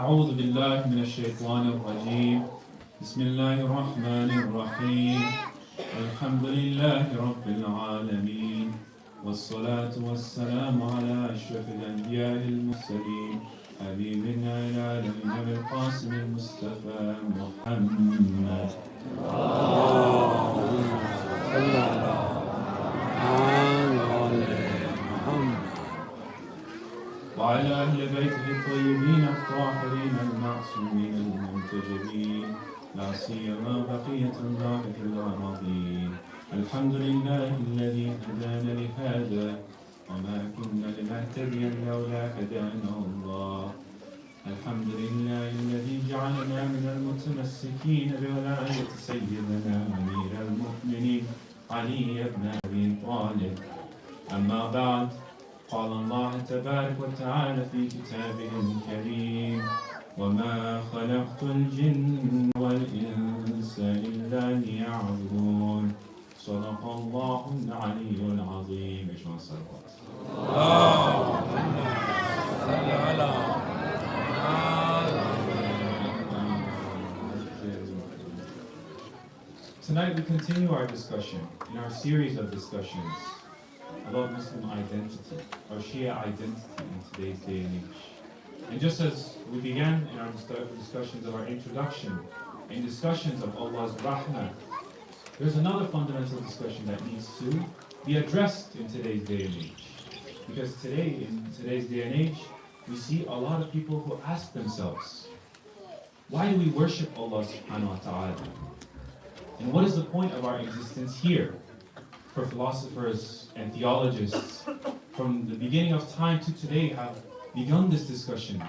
أعوذ بالله من الشيطان الرجيم بسم الله الرحمن الرحيم الحمد لله رب العالمين والصلاة والسلام على أشرف الأنبياء المرسلين حبيبنا إلى العالمين أبي القاسم المصطفى محمد وعلى أهل بيته الطيبين الطاهرين المعصومين المنتجبين لا سيما بقية الله في الأراضين الحمد لله الذي هدانا لهذا وما كنا لنهتدي لولا هدانا الله الحمد لله الذي جعلنا من المتمسكين بولاية سيدنا أمير المؤمنين علي بن أبي طالب أما بعد قال الله تبارك وتعالى في كتابه الكريم وما خلقت الجن والإنس إلا ليعبدون صدق الله العلي العظيم. Tonight we continue our discussion in our series of discussions about Muslim identity, or Shia identity in today's day and age. And just as we began in our discussions of our introduction, in discussions of Allah's Rahmah, there's another fundamental discussion that needs to be addressed in today's day and age. Because today, in today's day and age, we see a lot of people who ask themselves, why do we worship Allah subhanahu wa ta'ala? And what is the point of our existence here? For philosophers and theologists from the beginning of time to today have begun this discussion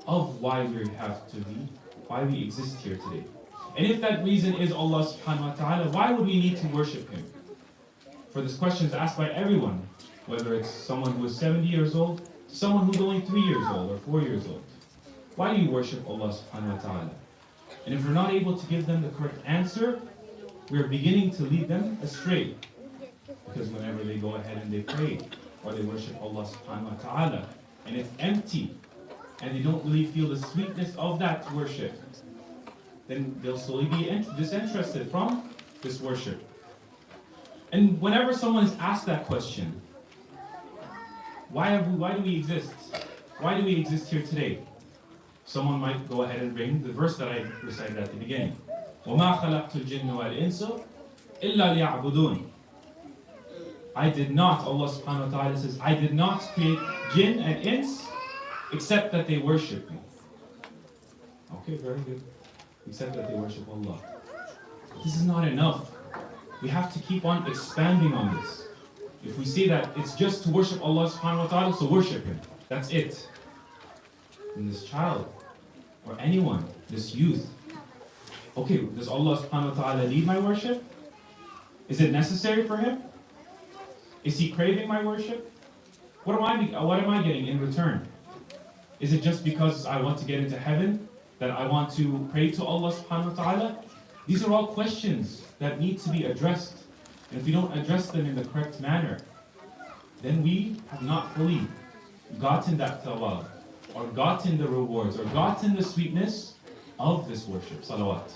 of why we have to be, why we exist here today. And if that reason is Allah subhanahu wa ta'ala, why would we need to worship Him? For this question is asked by everyone, whether it's someone who is 70 years old, to someone who's only 3 years old or 4 years old. Why do you worship Allah subhanahu wa ta'ala? And if we're not able to give them the correct answer, we're beginning to lead them astray. Because whenever they go ahead and they pray, or they worship Allah subhanahu wa ta'ala, and it's empty, and they don't really feel the sweetness of that worship, then they'll slowly be disinterested from this worship. And whenever someone is asked that question, why do we exist? Why do we exist here today? Someone might go ahead and bring the verse that I recited at the beginning. وَمَا خَلَقْتُ الْجِنَّ وَالْإِنسَ إِلَّا لِيَعْبُدُونَ. I did not, Allah subhanahu wa ta'ala says, I did not create jinn and ins except that they worship me. Okay, very good. Except that they worship Allah. This is not enough. We have to keep on expanding on this. If we say that it's just to worship Allah subhanahu wa ta'ala, so worship Him. That's it. And this child, or anyone, this youth, okay, does Allah subhanahu wa ta'ala need my worship? Is it necessary for Him? Is He craving my worship? What am I getting in return? Is it just because I want to get into heaven that I want to pray to Allah subhanahu wa ta'ala? These are all questions that need to be addressed. And if we don't address them in the correct manner, then we have not fully gotten that thawab, or gotten the rewards, or gotten the sweetness of this worship. Salawat.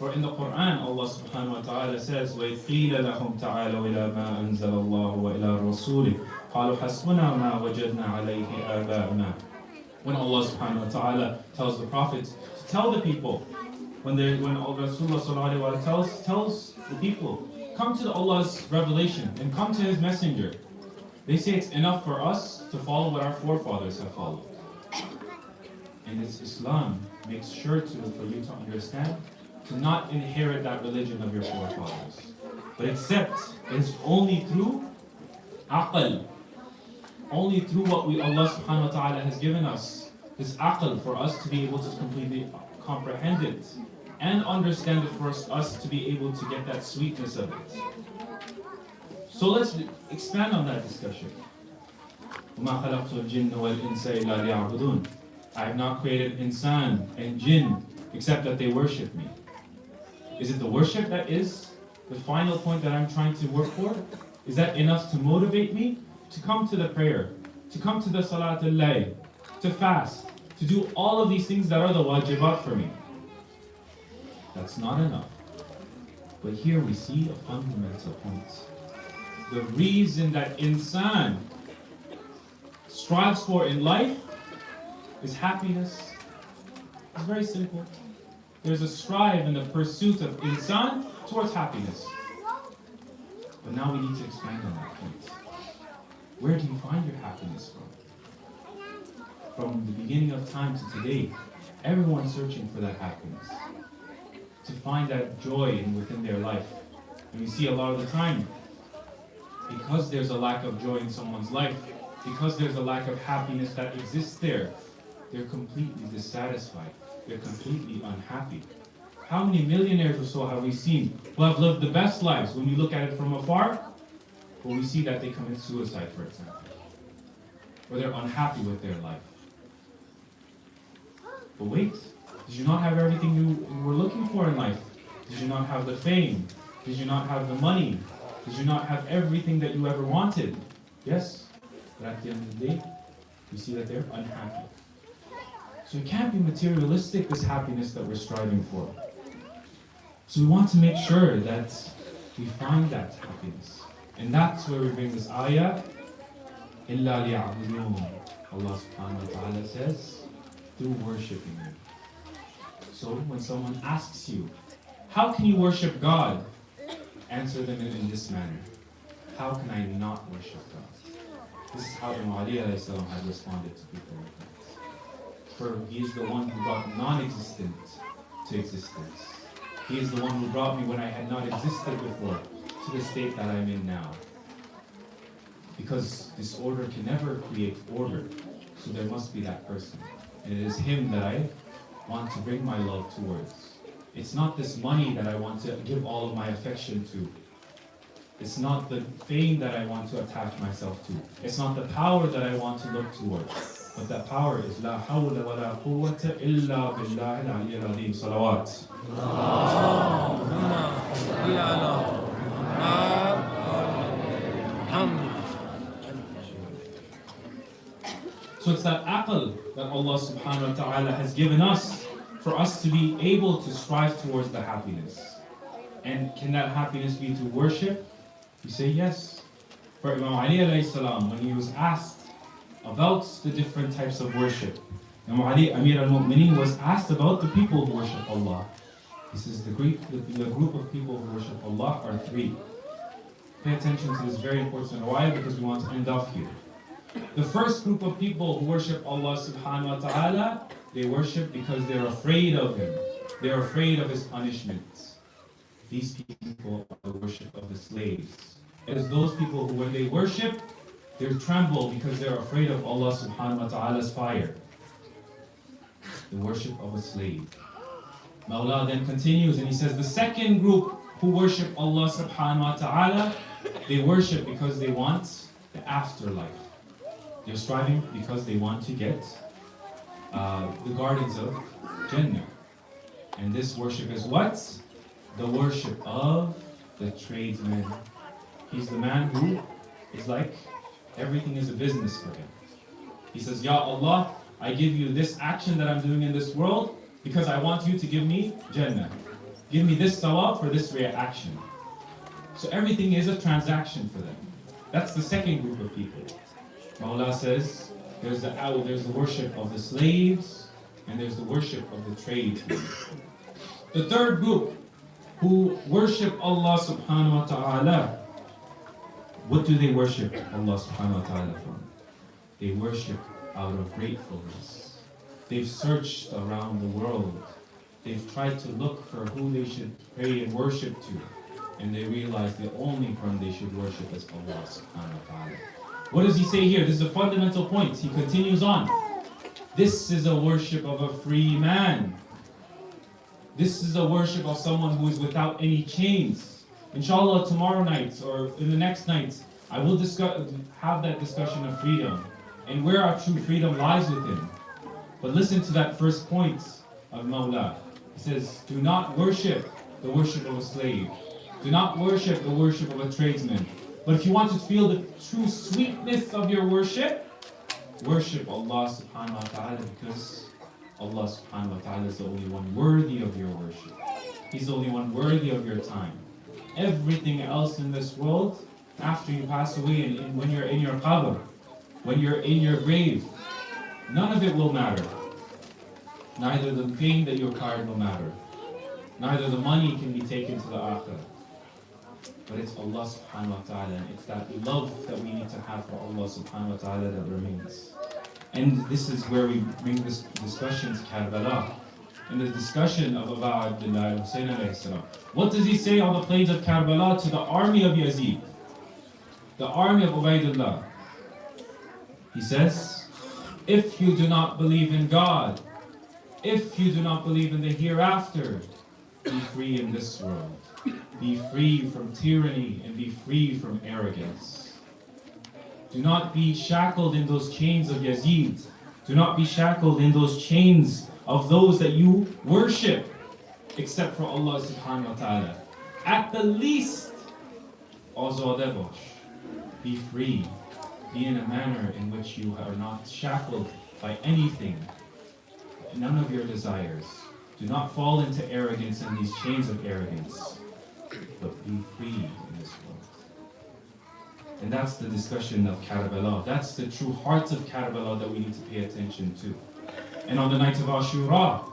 For in the Quran, Allah subhanahu wa ta'ala says, وَإِذْ قِيلَ لَهُمْ تَعَالَوْا إِلَى مَا أَنزَلَ اللَّهُ وَإِلَى رَسُولِهِ قَالُوا حَسْبُنَا مَا وَجَدْنَا عَلَيْهِ آبَاءَنَا. When Allah subhanahu wa ta'ala tells the Prophet to tell the people, when Rasulullah sallallahu alaihi wasallam tells the people, come to Allah's revelation and come to His messenger, they say it's enough for us to follow what our forefathers have followed. And it's Islam makes sure for you to understand, to not inherit that religion of your forefathers, but accept it's only through aql, only through what Allah subhanahu wa ta'ala has given us, this aql, for us to be able to completely comprehend it and understand it, for us to be able to get that sweetness of it. So let's expand on that discussion. وَمَا خَلَقْتُ الْجِنَّ وَالْإِنسَ إِلَّا لِيَعْبُدُونَ. I have not created insan and jinn except that they worship me. Is it the worship that is the final point that I'm trying to work for, is that enough to motivate me to come to the prayer, to come to the salat al-layl, to fast, to do all of these things that are the wajibat for me? That's not enough. But here we see a fundamental point. The reason that insan strives for in life is happiness. It's very simple. There's a strive in the pursuit of insan towards happiness. But now we need to expand on that point. Where do you find your happiness from? From the beginning of time to today, everyone's searching for that happiness, to find that joy within their life. And we see a lot of the time, because there's a lack of joy in someone's life, because there's a lack of happiness that exists there, they're completely dissatisfied. They're completely unhappy. How many millionaires or so have we seen who have lived the best lives when you look at it from afar, but we see that they commit suicide, for example, or they're unhappy with their life? But wait, did you not have everything you were looking for in life? Did you not have the fame? Did you not have the money? Did you not have everything that you ever wanted? Yes, but at the end of the day, we see that they're unhappy. So it can't be materialistic, this happiness that we're striving for. So we want to make sure that we find that happiness. And that's where we bring this ayah, إِلَّا لِيَعْبُدُونَ. Allah subhanahu wa ta'ala says, through worshipping Him. So when someone asks you, how can you worship God? Answer them in this manner. How can I not worship God? This is how Imam Ali alayhi salam had responded to people like that. For He is the one who brought non-existent to existence. He is the one who brought me when I had not existed before to the state that I'm in now. Because disorder can never create order. So there must be that person. And it is Him that I want to bring my love towards. It's not this money that I want to give all of my affection to. It's not the fame that I want to attach myself to. It's not the power that I want to look towards. But that power is La hawla wa la quwwata illa billahi al-aliyyil azim. Salawat. So it's that aql that Allah subhanahu wa ta'ala has given us for us to be able to strive towards the happiness. And can that happiness be through worship? You say yes. For Imam Ali alayhi salam, when he was asked about the different types of worship, Imam Ali, Amir al-Mu'mineen, was asked about the people who worship Allah. He says the group of people who worship Allah are three. Pay attention to this very important ayah because we want to end off here. The first group of people who worship Allah subhanahu wa ta'ala, they worship because they're afraid of Him. They're afraid of His punishment. These people are the worship of the slaves. It is those people who, when they worship, they tremble because they're afraid of Allah subhanahu wa ta'ala's fire. The worship of a slave. Mawla then continues and he says, the second group who worship Allah subhanahu wa ta'ala, they worship because they want the afterlife. They're striving because they want to get the gardens of Jannah. And this worship is what? The worship of the tradesman. He's the man who is like, everything is a business for him. He says, Ya Allah, I give you this action that I'm doing in this world because I want you to give me Jannah. Give me this sawab for this reaction. So everything is a transaction for them. That's the second group of people. Mawla says, there's the worship of the slaves and there's the worship of the tradesmen. The third group who worship Allah subhanahu wa ta'ala, what do they worship Allah subhanahu wa ta'ala from? They worship out of gratefulness. They've searched around the world. They've tried to look for who they should pray and worship to. And they realize the only one they should worship is Allah subhanahu wa ta'ala. What does he say here? This is a fundamental point. He continues on. This is a worship of a free man. This is a worship of someone who is without any chains. Inshallah, tomorrow night or in the next night, I will have that discussion of freedom and where our true freedom lies within. But listen to that first point of Mawla. He says, do not worship the worship of a slave. Do not worship the worship of a tradesman. But if you want to feel the true sweetness of your worship, worship Allah subhanahu wa ta'ala, because Allah subhanahu wa ta'ala is the only one worthy of your worship. He's the only one worthy of your time. Everything else in this world, after you pass away and when you're in your qabr, when you're in your grave, none of it will matter. Neither the fame that you acquired will matter. Neither the money can be taken to the akhirah. But it's Allah subhanahu wa ta'ala, and it's that love that we need to have for Allah subhanahu wa ta'ala that remains. And this is where we bring this discussion to Karbala. In the discussion of Abu Abdullah Hussein alayhi salam. What does he say on the plains of Karbala to the army of Yazid? The army of Ubaydullah. He says, if you do not believe in God, if you do not believe in the hereafter, be free in this world. Be free from tyranny and be free from arrogance. Do not be shackled in those chains of Yazid. Do not be shackled in those chains of those that you worship, except for Allah subhanahu wa ta'ala. At the least, azade bash. Be free. Be in a manner in which you are not shackled by anything, none of your desires. Do not fall into arrogance and these chains of arrogance, but be free in this world. And that's the discussion of Karbala. That's the true heart of Karbala that we need to pay attention to. And on the night of Ashura,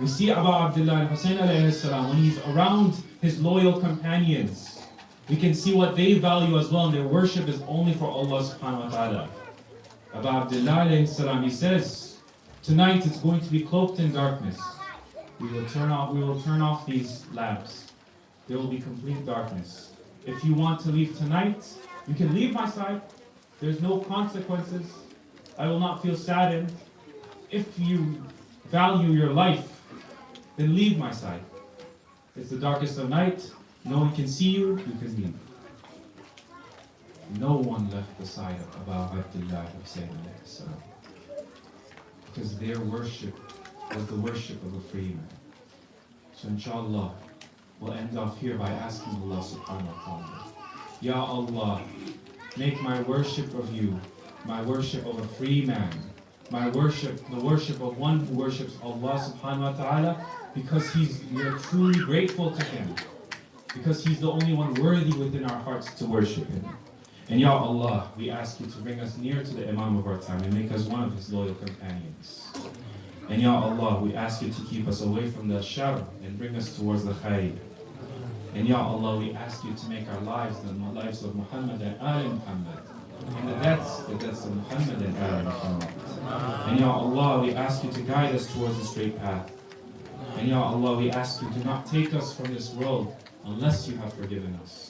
we see Abu Abdullah Hussein alayhi salam, when he's around his loyal companions, we can see what they value as well, and their worship is only for Allah subhanahu wa ta'ala. Abu Abdullah alayhi salam, he says, tonight it's going to be cloaked in darkness. We will turn off these lamps. There will be complete darkness. If you want to leave tonight, you can leave my side. There's no consequences. I will not feel saddened. If you value your life, then leave my side. It's the darkest of night. No one can see you. You can leave. No one left the side of Abu Abdullah Hussein alayhi salam, because their worship was the worship of a free man. So inshallah, we'll end off here by asking Allah subhanahu wa ta'ala, Ya Allah, make my worship of you, my worship of a free man, my worship, the worship of one who worships Allah subhanahu wa ta'ala because we're truly grateful to him, because he's the only one worthy within our hearts to worship him. And Ya Allah, we ask you to bring us near to the Imam of our time and make us one of his loyal companions. And Ya Allah, we ask you to keep us away from the shar and bring us towards the khair. And Ya Allah, we ask you to make our lives the lives of Muhammad and Ali Muhammad, and the deaths of Muhammad and Ali Muhammad. And Ya Allah, we ask you to guide us towards the straight path. And Ya Allah, we ask you to not take us from this world unless you have forgiven us.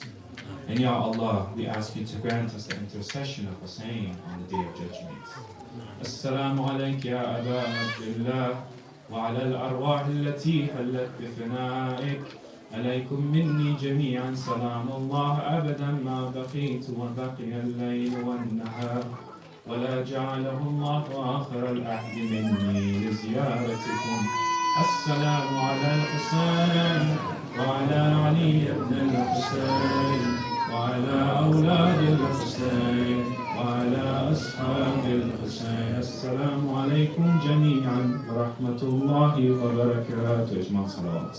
And Ya Allah, we ask you to grant us the intercession of Hussein on the Day of Judgment. Assalamu alayka ya Aba Abdullah wa ala al-arwah allati hallat bi thana'ik. عليكم مني جميعا سلام الله أبدا ما بقيت وبقي الليل والنهار ولا جعله الله آخر العهد مني لزيارتكم. السلام على الحسين وعلى علي بن الحسين وعلى أولاد الحسين وعلى أصحاب الحسين. السلام عليكم جميعا ورحمة الله وبركاته. إجماع صلوات.